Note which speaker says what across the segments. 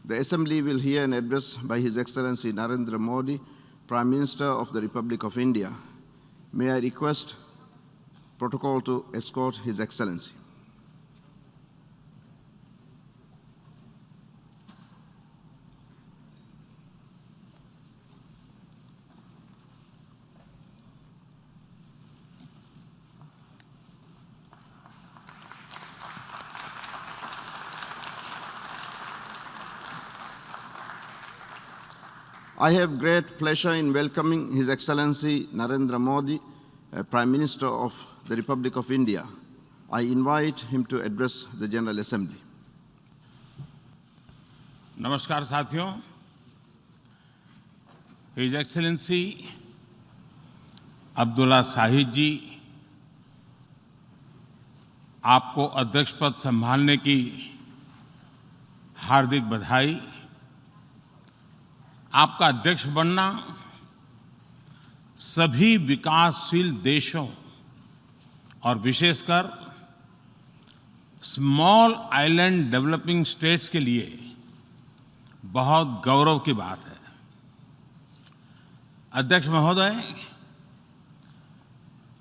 Speaker 1: The Assembly will hear an address by His Excellency Narendra Modi, Prime Minister of the Republic of India. May I request protocol to escort His Excellency. I have great pleasure in welcoming His Excellency Narendra Modi, Prime Minister of the Republic of India. I invite him to address the General Assembly.
Speaker 2: नमस्कार साथियों, His Excellency Abdulla Shahid जी, आपको अध्यक्ष पद संभालने की हार्दिक बधाई। आपका अध्यक्ष बनना सभी विकासशील देशों और विशेषकर स्मॉल आइलैंड डेवलपिंग स्टेट्स के लिए बहुत गौरव की बात है। अध्यक्ष महोदय,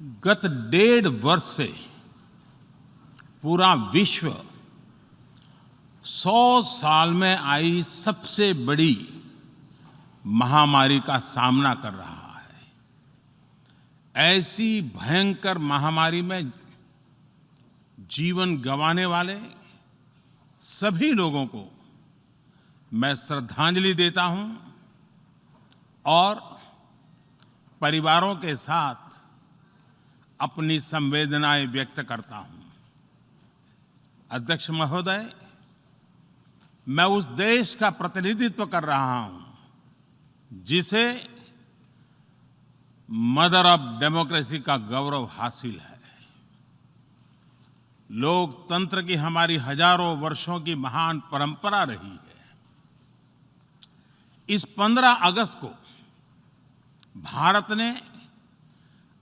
Speaker 2: गत 1.5 वर्ष से पूरा विश्व 100 साल में आई सबसे बड़ी महामारी का सामना कर रहा है। ऐसी भयंकर महामारी में जीवन गंवाने वाले सभी लोगों को मैं श्रद्धांजलि देता हूं और परिवारों के साथ अपनी संवेदनाएं व्यक्त करता हूं। अध्यक्ष महोदय, मैं उस देश का प्रतिनिधित्व कर रहा हूं जिसे मदर ऑफ डेमोक्रेसी का गौरव हासिल है। लोकतंत्र की हमारी हजारों वर्षों की महान परंपरा रही है। इस 15 अगस्त को भारत ने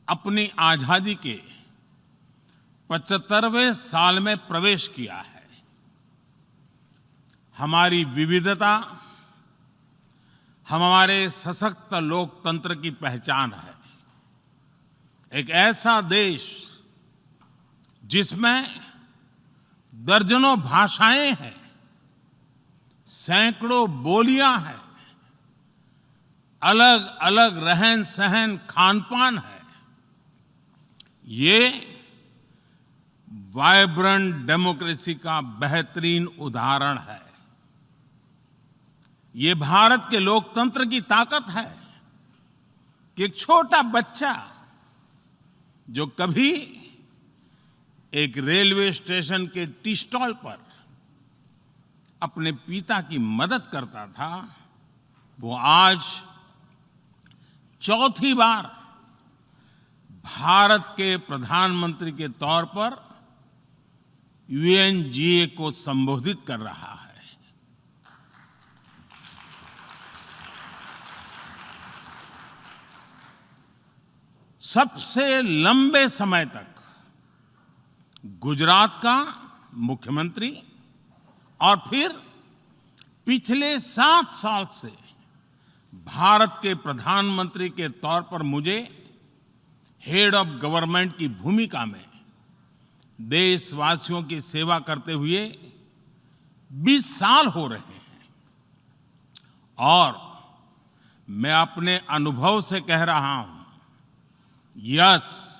Speaker 2: अपनी आजादी के 75वें साल में प्रवेश किया है। हमारी विविधता हमारे सशक्त लोकतंत्र की पहचान है। एक ऐसा देश जिसमें दर्जनों भाषाएं हैं, सैकड़ों बोलियां हैं, अलग अलग रहन सहन खान-पान है। ये वाइब्रेंट डेमोक्रेसी का बेहतरीन उदाहरण है। ये भारत के लोकतंत्र की ताकत है कि एक छोटा बच्चा जो कभी एक रेलवे स्टेशन के टी स्टॉल पर अपने पिता की मदद करता था, वो आज चौथी बार भारत के प्रधानमंत्री के तौर पर UNGA को संबोधित कर रहा है। सबसे लंबे समय तक गुजरात का मुख्यमंत्री और फिर पिछले 7 साल से भारत के प्रधानमंत्री के तौर पर मुझे हेड ऑफ गवर्नमेंट की भूमिका में देशवासियों की सेवा करते हुए 20 साल हो रहे हैं। और मैं अपने अनुभव से कह रहा हूं, yes,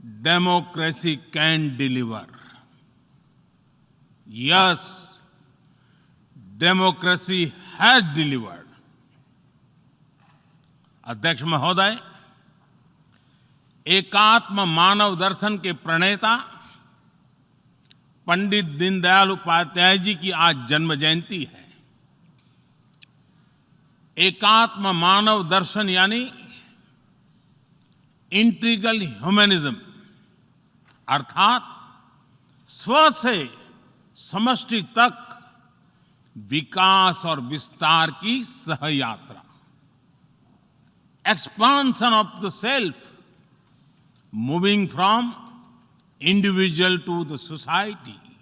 Speaker 2: democracy can deliver. Yes, democracy has delivered. अध्यक्ष महोदय, एकात्म मानव दर्शन के प्रणेता पंडित दीनदयाल उपाध्याय जी की आज जन्म जयंती है। एकात्म मानव दर्शन यानी इंटीग्रल ह्यूमनिज्म, अर्थात स्व से समष्टि तक विकास और विस्तार की सहयात्रा। Expansion of the self, moving from individual to the society,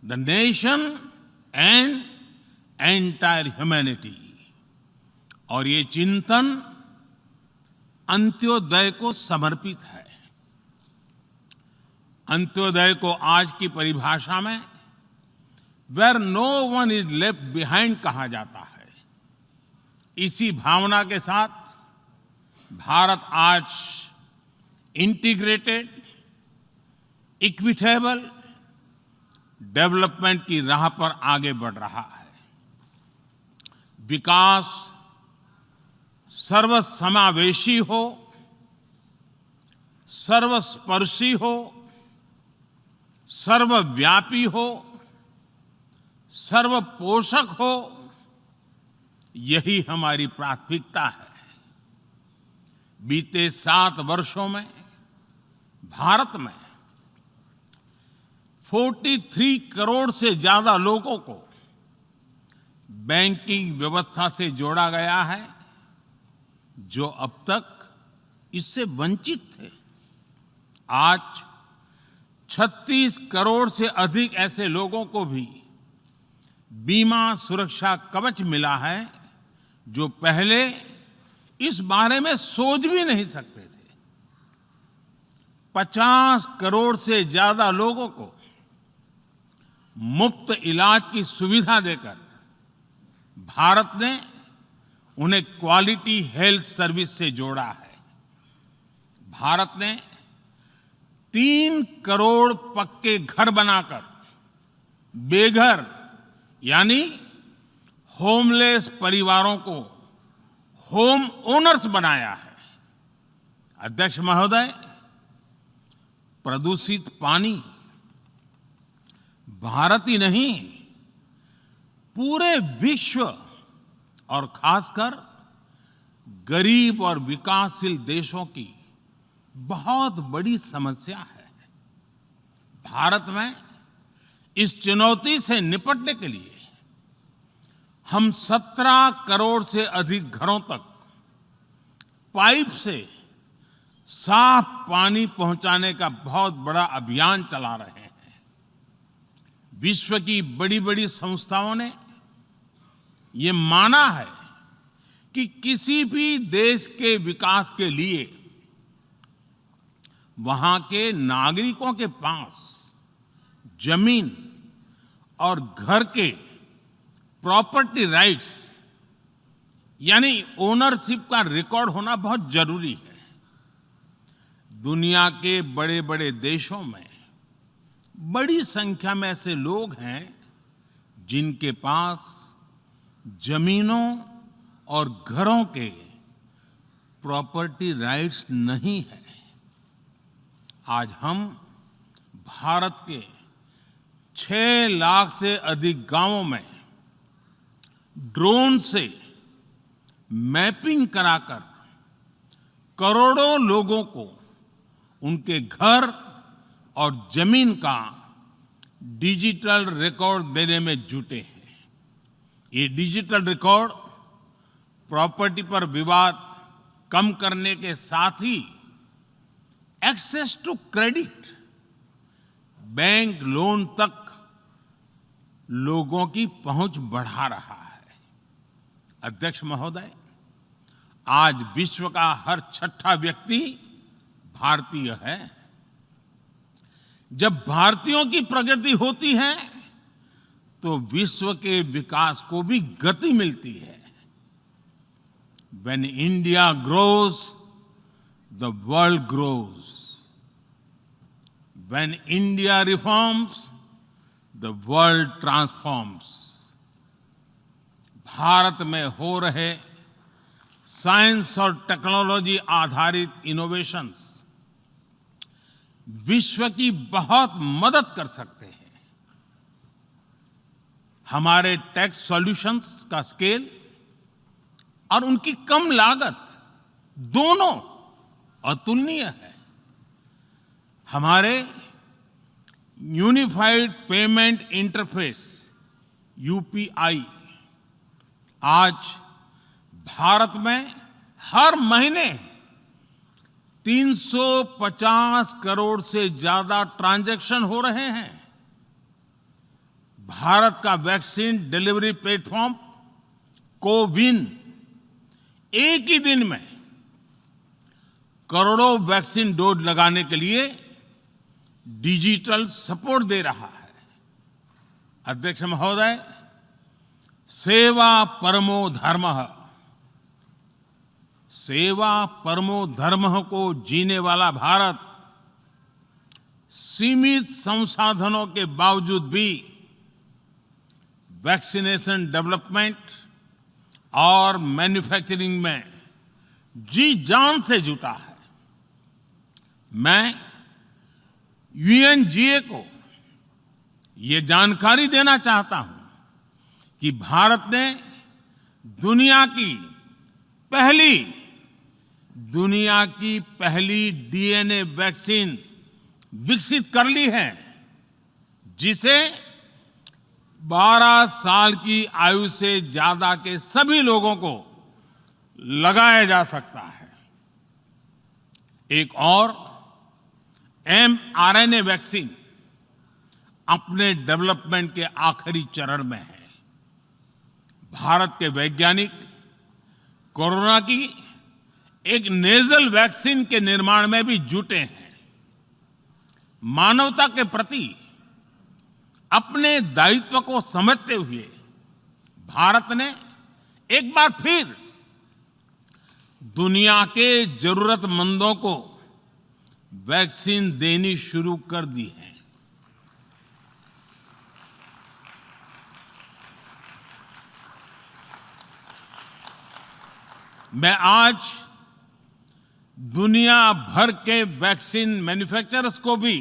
Speaker 2: the nation and entire humanity. और ये चिंतन अंत्योदय को समर्पित है। अंत्योदय को आज की परिभाषा में where no one is left behind कहा जाता है। इसी भावना के साथ भारत आज इंटीग्रेटेड, इक्विटेबल डेवलपमेंट की राह पर आगे बढ़ रहा है। विकास सर्वसमावेशी हो, सर्वस्पर्शी हो, सर्वव्यापी हो, सर्वपोषक हो, यही हमारी प्राथमिकता है। बीते 7 वर्षों में भारत में 43 करोड़ से ज्यादा लोगों को बैंकिंग व्यवस्था से जोड़ा गया है, जो अब तक इससे वंचित थे। आज 36 करोड़ से अधिक ऐसे लोगों को भी बीमा सुरक्षा कवच मिला है, जो पहले इस बारे में सोच भी नहीं सकते थे। 50 करोड़ से ज्यादा लोगों को मुफ्त इलाज की सुविधा देकर भारत ने उन्हें क्वालिटी हेल्थ सर्विस से जोड़ा है। भारत ने 3 करोड़ पक्के घर बनाकर बेघर यानी होमलेस परिवारों को होम ओनर्स बनाया है। अध्यक्ष महोदय, प्रदूषित पानी भारत ही नहीं, पूरे विश्व और खासकर गरीब और विकासशील देशों की बहुत बड़ी समस्या है। भारत में इस चुनौती से निपटने के लिए हम 17 करोड़ से अधिक घरों तक पाइप से साफ पानी पहुंचाने का बहुत बड़ा अभियान चला रहे हैं। विश्व की बड़ी-बड़ी संस्थाओं ने ये माना है कि किसी भी देश के विकास के लिए वहां के नागरिकों के पास जमीन और घर के प्रॉपर्टी राइट्स यानी ओनरशिप का रिकॉर्ड होना बहुत जरूरी है। दुनिया के बड़े-बड़े देशों में बड़ी संख्या में ऐसे लोग हैं जिनके पास जमीनों और घरों के प्रॉपर्टी राइट्स नहीं है। आज हम भारत के 6 लाख से अधिक गांवों में ड्रोन से मैपिंग कराकर करोड़ों लोगों को उनके घर और जमीन का डिजिटल रिकॉर्ड देने में जुटे हैं। ये डिजिटल रिकॉर्ड प्रॉपर्टी पर विवाद कम करने के साथ ही access to credit, bank loan तक लोगों की पहुंच बढ़ा रहा है। अध्यक्ष महोदय, आज विश्व का हर 6ठा व्यक्ति भारतीय है। जब भारतीयों की प्रगति होती है तो विश्व के विकास को भी गति मिलती है। When India grows, the world grows. When India reforms, the world transforms. Bharat में हो रहे साइंस और टेक्नोलॉजी आधारित इनोवेशंस विश्व की बहुत मदद कर सकते हैं। हमारे टेक सॉल्यूशंस का स्केल और उनकी कम लागत दोनों अतुलनीय है। हमारे यूनिफाइड पेमेंट इंटरफेस यूपीआई आज भारत में हर महीने 350 करोड़ से ज्यादा ट्रांजैक्शन हो रहे हैं। भारत का वैक्सीन डिलीवरी प्लेटफॉर्म कोविन एक ही दिन में करोड़ों वैक्सीन डोज लगाने के लिए डिजिटल सपोर्ट दे रहा है। अध्यक्ष महोदय, सेवा परमो धर्मः, सेवा परमो धर्मः को जीने वाला भारत सीमित संसाधनों के बावजूद भी वैक्सीनेशन डेवलपमेंट और मैन्युफैक्चरिंग में जी जान से जुटा है। मैं यूएनजीए को ये जानकारी देना चाहता हूं कि भारत ने दुनिया की पहली डीएनए वैक्सीन विकसित कर ली है, जिसे 12 साल की आयु से ज्यादा के सभी लोगों को लगाया जा सकता है। एक और mRNA वैक्सीन अपने डेवलपमेंट के आखिरी चरण में है। भारत के वैज्ञानिक कोरोना की एक नेजल वैक्सीन के निर्माण में भी जुटे हैं। मानवता के प्रति अपने दायित्व को समझते हुए भारत ने एक बार फिर दुनिया के जरूरतमंदों को वैक्सीन देनी शुरू कर दी है। मैं आज दुनिया भर के वैक्सीन मैन्युफैक्चरर्स को भी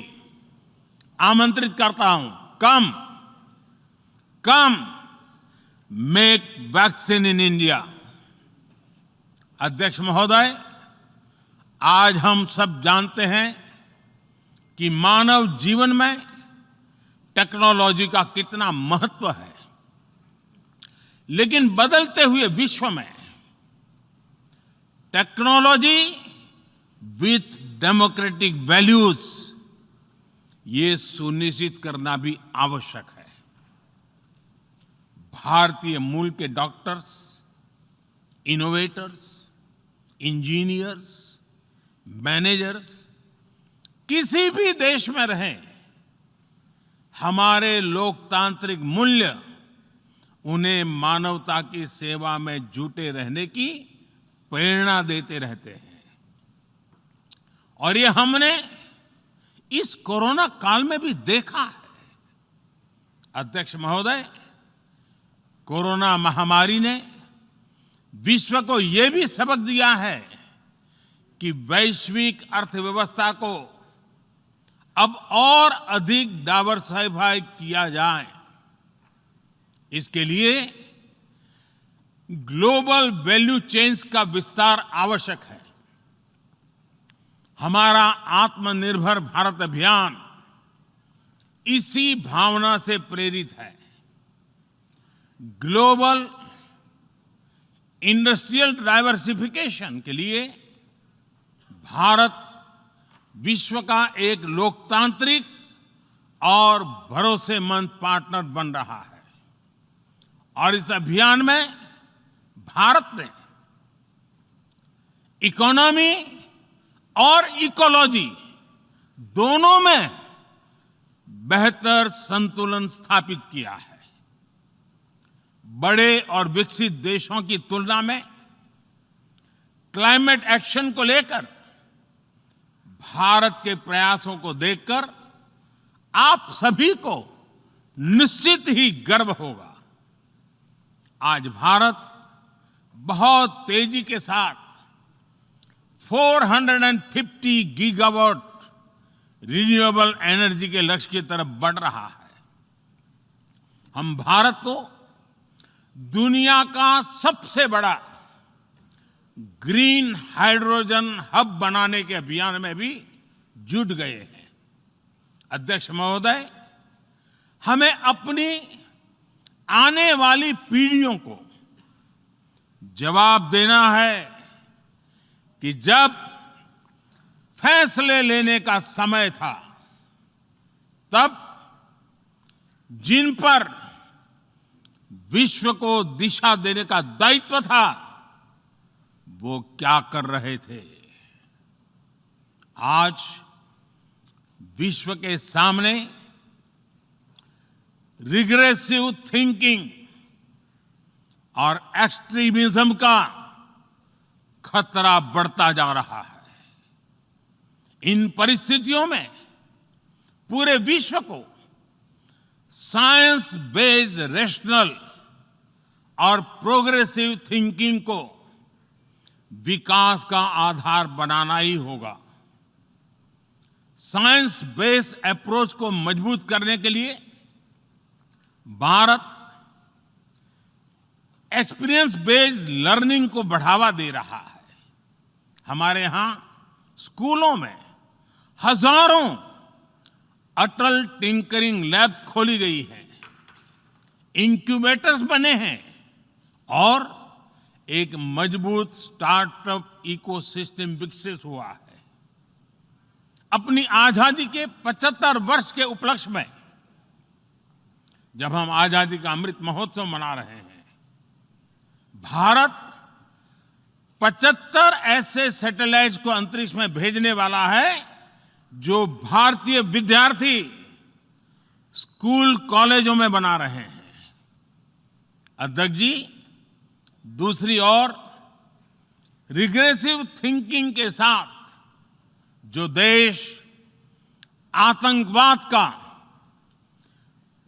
Speaker 2: आमंत्रित करता हूं, कम मेक वैक्सीन इन इंडिया। अध्यक्ष महोदय, आज हम सब जानते हैं कि मानव जीवन में टेक्नोलॉजी का कितना महत्व है, लेकिन बदलते हुए विश्व में टेक्नोलॉजी विथ डेमोक्रेटिक वैल्यूज, ये सुनिश्चित करना भी आवश्यक है। भारतीय मूल के डॉक्टर्स, इनोवेटर्स, इंजीनियर्स, मैनेजर्स किसी भी देश में रहें, हमारे लोकतांत्रिक मूल्य उन्हें मानवता की सेवा में जुटे रहने की प्रेरणा देते रहते हैं। और ये हमने इस कोरोना काल में भी देखा है। अध्यक्ष महोदय, कोरोना महामारी ने विश्व को ये भी सबक दिया है कि वैश्विक अर्थव्यवस्था को अब और अधिक डाइवर्सिफाई किया जाए। इसके लिए ग्लोबल वैल्यू चेन्स का विस्तार आवश्यक है। हमारा आत्मनिर्भर भारत अभियान इसी भावना से प्रेरित है। ग्लोबल इंडस्ट्रियल डाइवर्सिफिकेशन के लिए भारत विश्व का एक लोकतांत्रिक और भरोसेमंद पार्टनर बन रहा है। और इस अभियान में भारत ने इकोनॉमी और इकोलॉजी दोनों में बेहतर संतुलन स्थापित किया है। बड़े और विकसित देशों की तुलना में क्लाइमेट एक्शन को लेकर भारत के प्रयासों को देखकर आप सभी को निश्चित ही गर्व होगा। आज भारत बहुत तेजी के साथ 450 गीगावाट रिन्यूएबल एनर्जी के लक्ष्य की तरफ बढ़ रहा है। हम भारत को दुनिया का सबसे बड़ा ग्रीन हाइड्रोजन हब बनाने के अभियान में भी जुट गए हैं। अध्यक्ष महोदय, हमें अपनी आने वाली पीढ़ियों को जवाब देना है कि जब फैसले लेने का समय था, तब जिन पर विश्व को दिशा देने का दायित्व था, वो क्या कर रहे थे। आज विश्व के सामने रिग्रेसिव थिंकिंग और एक्सट्रीमिज्म का खतरा बढ़ता जा रहा है। इन परिस्थितियों में पूरे विश्व को साइंस बेस्ड रैशनल और प्रोग्रेसिव थिंकिंग को विकास का आधार बनाना ही होगा। साइंस बेस्ड अप्रोच को मजबूत करने के लिए भारत एक्सपीरियंस बेस्ड लर्निंग को बढ़ावा दे रहा है। हमारे यहां स्कूलों में हजारों अटल टिंकरिंग लैब्स खोली गई हैं, इंक्यूबेटर्स बने हैं और एक मजबूत स्टार्टअप इकोसिस्टम विकसित हुआ है। अपनी आजादी के 75 वर्ष के उपलक्ष्य में जब हम आजादी का अमृत महोत्सव मना रहे हैं, भारत 75 ऐसे सैटेलाइट्स को अंतरिक्ष में भेजने वाला है जो भारतीय विद्यार्थी स्कूल कॉलेजों में बना रहे हैं। अध्यक्ष जी, दूसरी ओर रिग्रेसिव थिंकिंग के साथ जो देश आतंकवाद का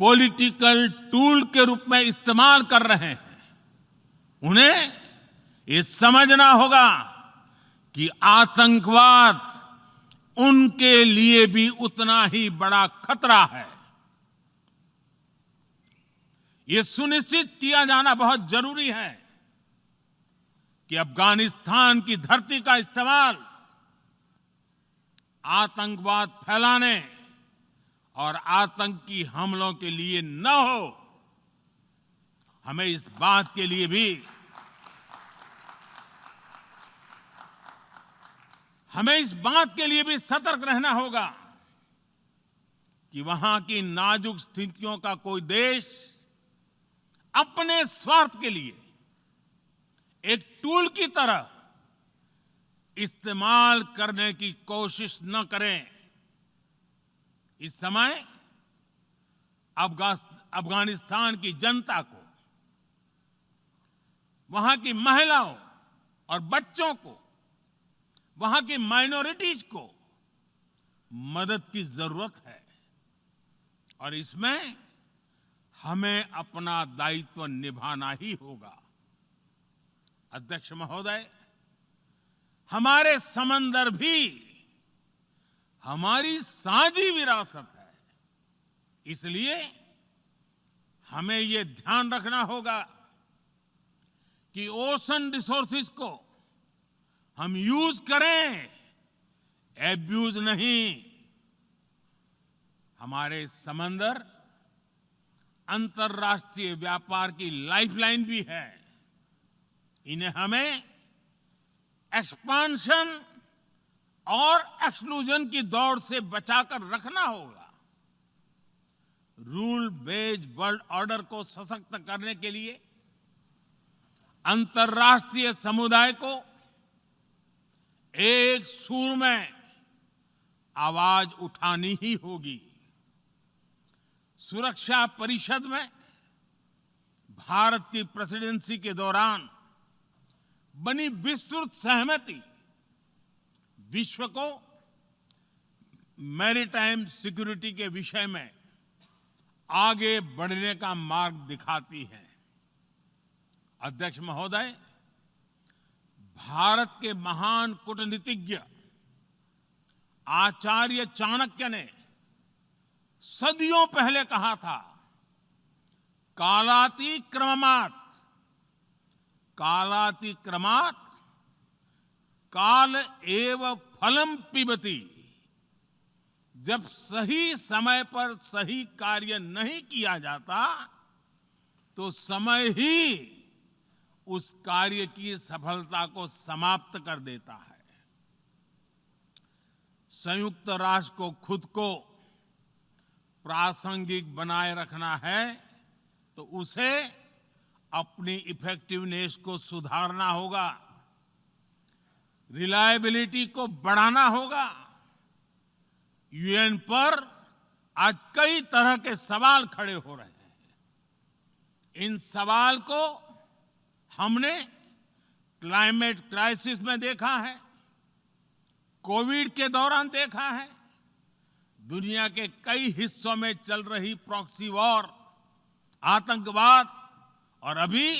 Speaker 2: पॉलिटिकल टूल के रूप में इस्तेमाल कर रहे हैं, उन्हें ये समझना होगा कि आतंकवाद उनके लिए भी उतना ही बड़ा खतरा है। ये सुनिश्चित किया जाना बहुत जरूरी है कि अफगानिस्तान की धरती का इस्तेमाल आतंकवाद फैलाने और आतंकी हमलों के लिए न हो। हमें इस बात के लिए भी सतर्क रहना होगा कि वहां की नाजुक स्थितियों का कोई देश अपने स्वार्थ के लिए एक टूल की तरह इस्तेमाल करने की कोशिश न करें। इस समय अफगानिस्तान की जनता को, वहां की महिलाओं और बच्चों को, वहां की माइनॉरिटीज को मदद की जरूरत है और इसमें हमें अपना दायित्व निभाना ही होगा। अध्यक्ष महोदय, हमारे समंदर भी हमारी साझी विरासत है, इसलिए हमें ये ध्यान रखना होगा कि ओशन रिसोर्सेज को हम यूज करें, एब्यूज नहीं। हमारे समंदर अंतर्राष्ट्रीय व्यापार की लाइफलाइन भी है। इन्हें हमें एक्सपांशन और एक्सक्लूजन की दौड़ से बचाकर रखना होगा। रूल बेस्ड वर्ल्ड ऑर्डर को सशक्त करने के लिए अंतर्राष्ट्रीय समुदाय को एक सुर में आवाज उठानी ही होगी। सुरक्षा परिषद में भारत की प्रेसिडेंसी के दौरान बनी विस्तृत सहमति विश्व को मैरीटाइम सिक्योरिटी के विषय में आगे बढ़ने का मार्ग दिखाती है। अध्यक्ष महोदय, भारत के महान कूटनीतिज्ञ आचार्य चाणक्य ने सदियों पहले कहा था, कालातिक्रमणात् काल एव फलम पिबति। जब सही समय पर सही कार्य नहीं किया जाता तो समय ही उस कार्य की सफलता को समाप्त कर देता है। संयुक्त राष्ट्र को खुद को प्रासंगिक बनाए रखना है तो उसे अपनी इफेक्टिवनेस को सुधारना होगा, रिलायबिलिटी को बढ़ाना होगा। यूएन पर आज कई तरह के सवाल खड़े हो रहे हैं। इन सवाल को हमने क्लाइमेट क्राइसिस में देखा है, कोविड के दौरान देखा है, दुनिया के कई हिस्सों में चल रही प्रॉक्सी वॉर, आतंकवाद और अभी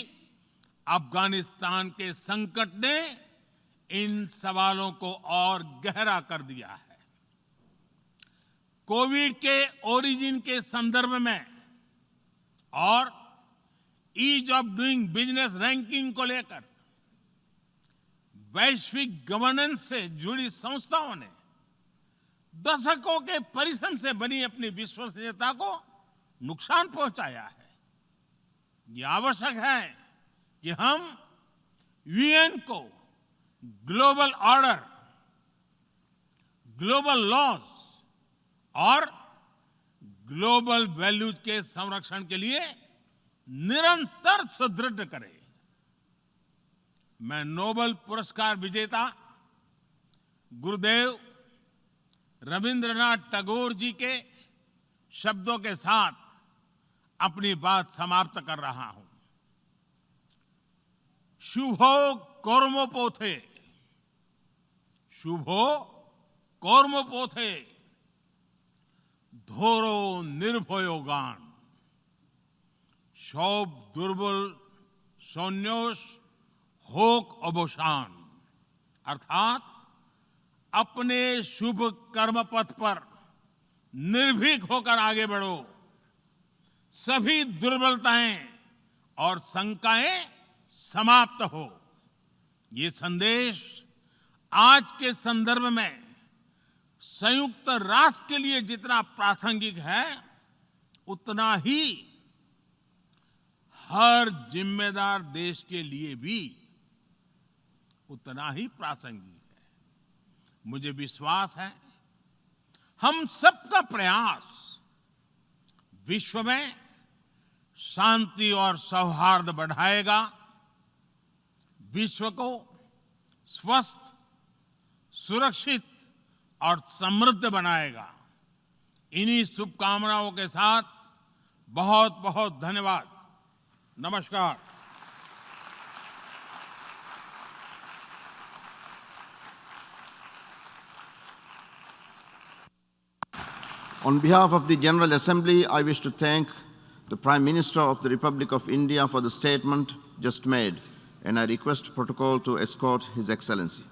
Speaker 2: अफगानिस्तान के संकट ने इन सवालों को और गहरा कर दिया है। कोविड के ओरिजिन के संदर्भ में और ease of doing business ranking को लेकर वैश्विक गवर्नेंस से जुड़ी संस्थाओं ने दशकों के परिश्रम से बनी अपनी विश्वसनीयता को नुकसान पहुंचाया है। ये आवश्यक है कि हम यूएन को ग्लोबल ऑर्डर, ग्लोबल लॉज और ग्लोबल वैल्यूज के संरक्षण के लिए निरंतर सुदृढ़ करें। मैं नोबेल पुरस्कार विजेता गुरुदेव रविंद्रनाथ टैगोर जी के शब्दों के साथ अपनी बात समाप्त कर रहा हूं। शुभो कर्मोपोथे, शुभो कर्मोपोथे, धोरो निर्भयो गान, सौब दुर्बल सौन्योष होक अवसान। अर्थात अपने शुभ कर्म पथ पर निर्भीक होकर आगे बढ़ो, सभी दुर्बलताएं और शंकाएं समाप्त हो। ये संदेश आज के संदर्भ में संयुक्त राष्ट्र के लिए जितना प्रासंगिक है, उतना ही हर जिम्मेदार देश के लिए भी उतना ही प्रासंगिक है। मुझे विश्वास है हम सबका प्रयास विश्व में शांति और सौहार्द बढ़ाएगा, विश्व को स्वस्थ, सुरक्षित और समृद्ध बनाएगा। इन्हीं शुभकामनाओं के साथ बहुत बहुत धन्यवाद। नमस्कार।
Speaker 1: On behalf of the General Assembly, I wish to thank the Prime Minister of the Republic of India for the statement just made, and I request protocol to escort His Excellency.